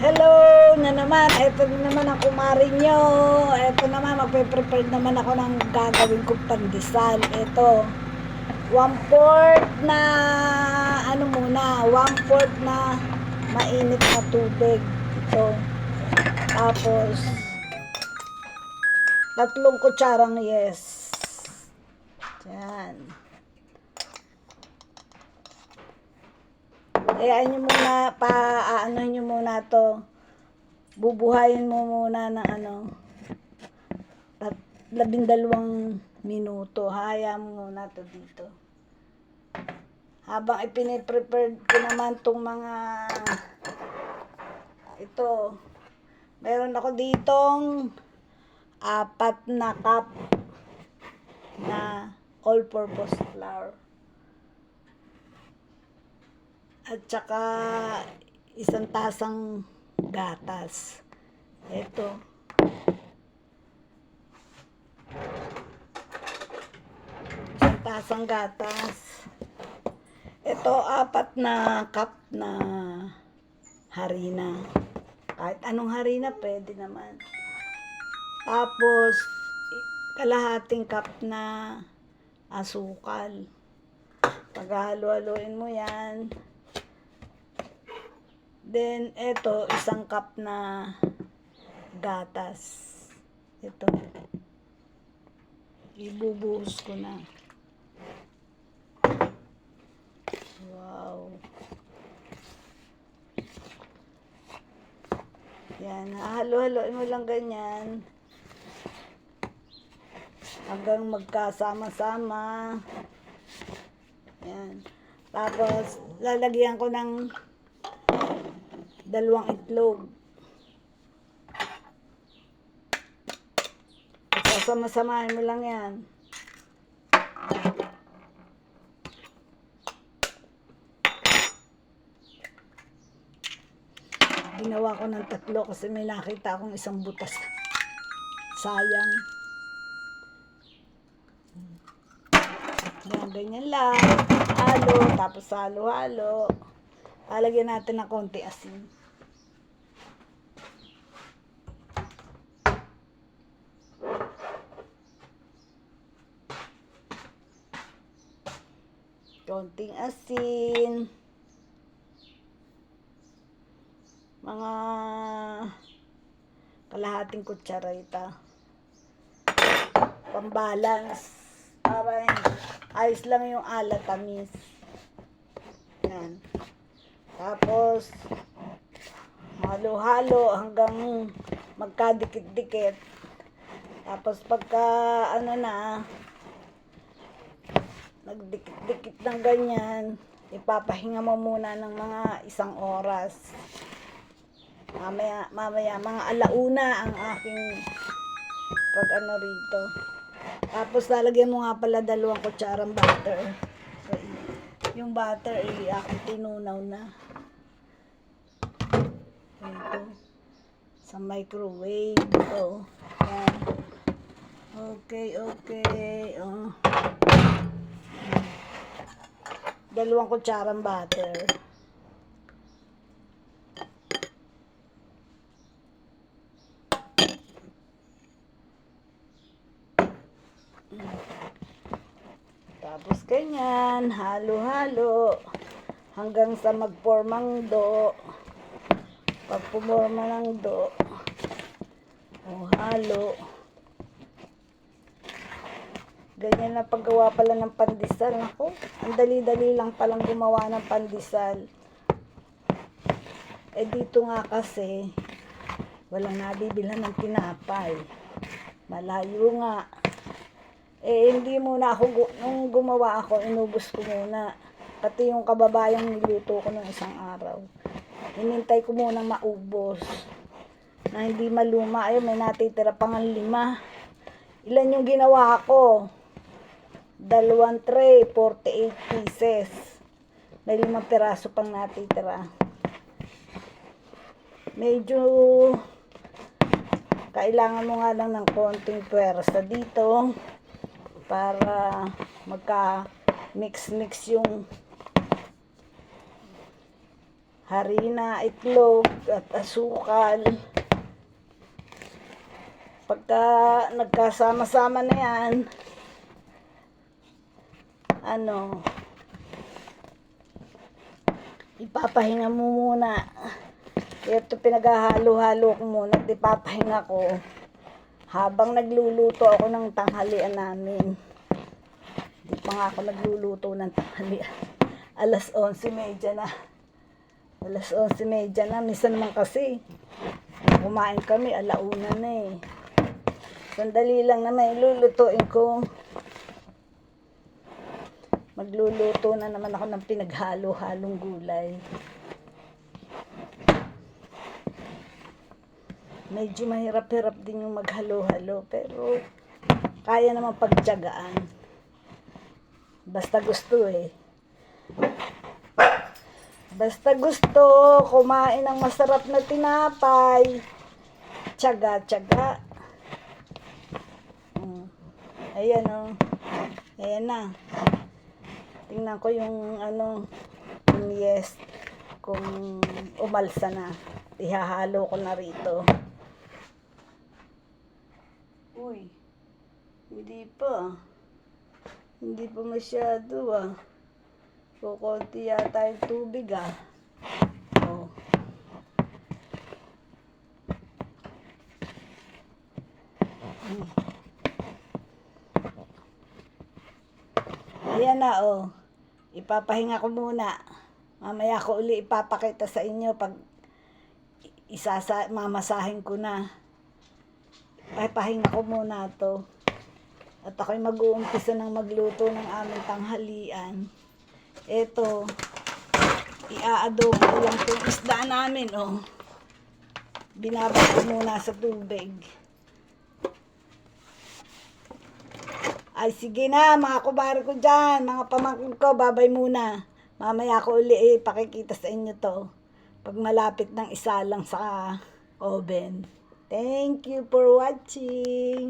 Hello na naman, eto na naman ang kumari nyo. Eto naman, magpe-prepare naman ako ng gagawin kong pandesal. Eto, 1/4 na, ano muna, 1/4 na mainit na tubig. Ito. Tapos, 3 kutsarang yes. Yan. Ayan nyo muna, ano nyo muna to. Bubuhayin mo muna ng 12 minuto. Hayaan mo muna to dito. Habang ipine-prepare ko naman tong mga ito. Meron ako ditong 4 na cup na all-purpose flour. At saka 1 tasang gatas. Ito. Isang tasang gatas. Ito, 4 na cup na harina. Kahit anong harina, pwede naman. Tapos, kalahating cup na asukal. Paghalo-haloin mo yan. Then, ito, 1 cup na gatas. Ito. Ibubuhos ko na. Wow. Yan, halo-haloin mo lang ganyan. Hanggang magkasama-sama. Yan. Tapos, lalagyan ko ng 2 itlog. Sasama-samahin mo lang yan. Ginawa ko ng 3 kasi may nakita akong 1 butas. Sayang. Yan, ganyan lang. Halo, tapos halo-halo. Lalagyan natin ng konti asin. Konting asin. Mga kalahating kutsarita. Pambalance. Para ayos lang yung alat, tamis. Yan. Tapos, halo-halo hanggang magkadikit-dikit. Tapos pagka nagdikit-dikit ng ganyan, ipapahinga mo muna ng mga 1 oras. Mamaya mga 1:00 ang aking rito. Tapos lalagyan mo nga pala 2 kutsarang butter. So, yung butter aking tinunaw na. Ito. Sa microwave. Ito. Yan. Okay. Oh. 2 kutsarang butter. Tapos ganyan, halo-halo hanggang sa magpormang do. Pag pumorma ng do, halo. Ganyan na paggawa pala ng pandesal. Ako, ang dali-dali lang palang gumawa ng pandesal. Dito nga kasi walang nabibilhan ng tinapay. Malayo nga. Hindi muna ako, nung gumawa ako, inubos ko muna. Pati yung kababayang niluto ko ng 1 araw. Hinintay ko muna maubos. Na hindi maluma. Ayun, may natitira pang 5. Ilan yung ginawa ko? 2 tray, 48 pieces. May 5 piraso pang natitira. Medyo kailangan mo nga lang ng konting pwersa dito para magka mix yung harina, itlog, at asukal. Pagka nagkasama-sama na yan, ipapahinga mo muna. Ito pinaghahalo-halo ko muna at ipapahinga ko habang nagluluto ako ng tanghalian namin. Hindi pa nga ako nagluluto ng tanghalian. 11:30 na. 11:30 na. Minsan naman kasi kumain kami 1:00 na eh. Sandali lang naman ilulutuin ko. Magluluto na naman ako ng pinaghalo-halong gulay. Medyo mahirap-hirap din yung maghalo-halo, pero kaya naman pagtiyagaan. Basta gusto eh. Basta gusto kumain ng masarap na tinapay, tiyaga-tiyaga. Ayan o. Ayan na. Tingnan ko yung yung yes, kung umalsa na. Ihahalo ko na rito. Uy, hindi pa. Hindi pa masyado ah. Kukunti yata yung tubig ah. Oh. Ayan na oh. Ipapahinga ko muna. Mamaya ko uli ipapakita sa inyo pag mamasahin ko na. Ipapahinga ko muna to. At ako'y mag-uumpisa ng magluto ng aming tanghalian. Ito, i-aadobo ko lang itong isda namin oh. Binabad ko muna sa tubig. Ay sige na mga kubari ko dyan, mga pamangkin ko, babay muna. Mamaya ko uli pakikita sa inyo to pag malapit ng isa lang sa oven. Thank you for watching.